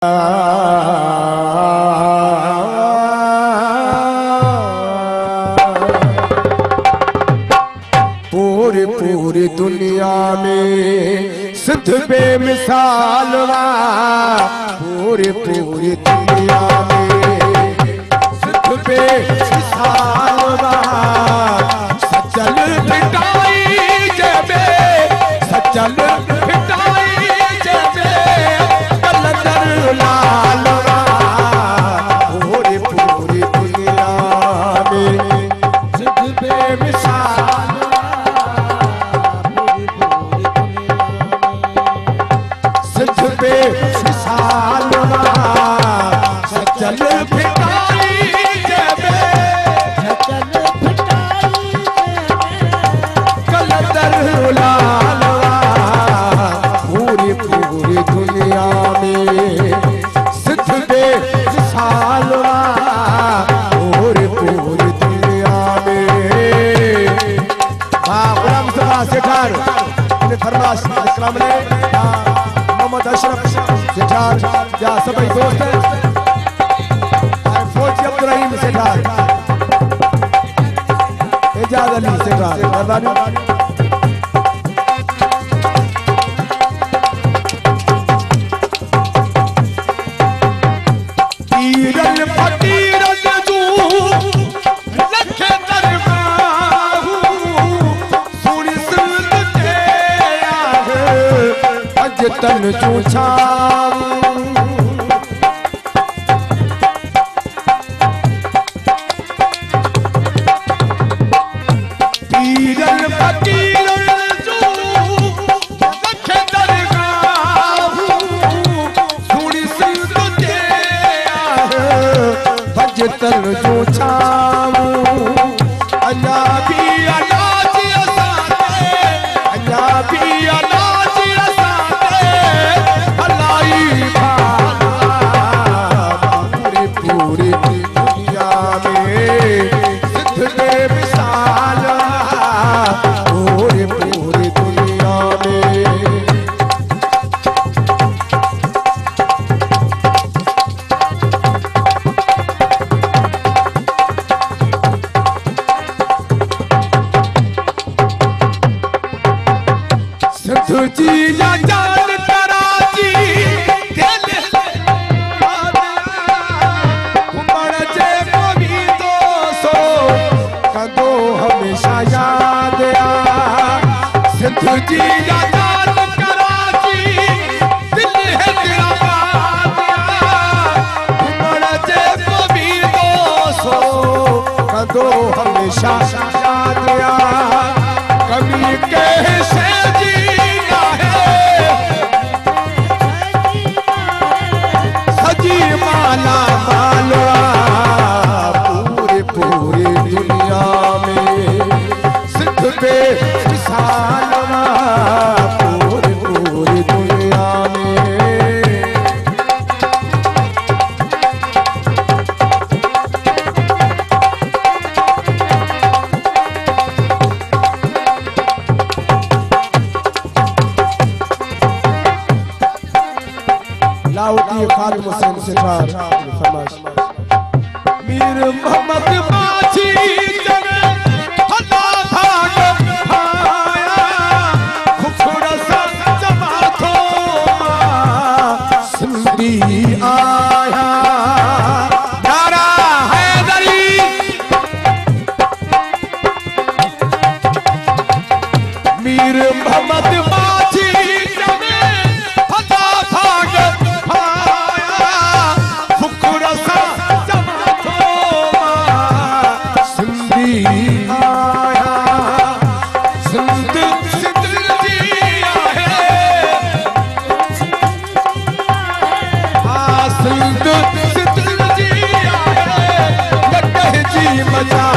पूरी पूरी दुनिया में सिद्ध बेमिसाल वा, पूरी पूरी दुनिया में सिद्ध बेमिसाल वा। सचल पिटाई जबे, सचल पिटाई जबे कलंदर लाल वा। पूरी पूरी दुनिया में सिद्ध बेमिसाल, सचल पिटाई जबे, सचल पिटाई कलंदर लाल वा। पूरी पूरी दुनिया में सिद्ध बेमिसाल वा, पूरी पूरी दुनिया में। गुलाम मुस्तफा सेठार ने फरमाश इस्लाम ने मोहम्मद अशरफ सेठार या सभी दोस्त हैं, फौजी अब्दुर्रहीम सेठार, एजाज अली सेठार, मेहरबानी। पीरन फकीरन तू लखे दरबाहू, सुनी सुन के आग अजतन चूछा। पीरन फकीरन तू लखे दरबाहू, सुनी सुन के आग अजतन चूछा। अल्लाह भी अनाज असाने, अल्लाह भी अनाज असाने भलाई भाला। पूरी पूरी दुनिया में सिद्ध बेमिसाल, पूरी पूरी दुनिया में। सिद्ध जी या जान तराजी दिल उमड़ जे कभी तो सो कदो हमेशा याद आ। सिद्ध जी या जान तराजी दिल है तेरा उमड़ जे कभी तो सो कदो हमेशा याद आ। कभी कैसे जीना है सजी माला मालवा। पूरी पूरी दुनिया में सिद्ध बेमिसाल वा, पूरी पूरी दुनिया में। लाउती खादिम हुसैन सेठार फरमाइश। मीर मोहम्मद माझी जने हला भाग आया, खूबसूरत सा जमातो सिंधी आया। नारा हैदरी, मीर मोहम्मद माझी जने हला भाग आया, फुकरा सा जमातो सिंधी आया। सिंध सिंध जिया है, सिंध सिंध जिया है। लटह जी मजा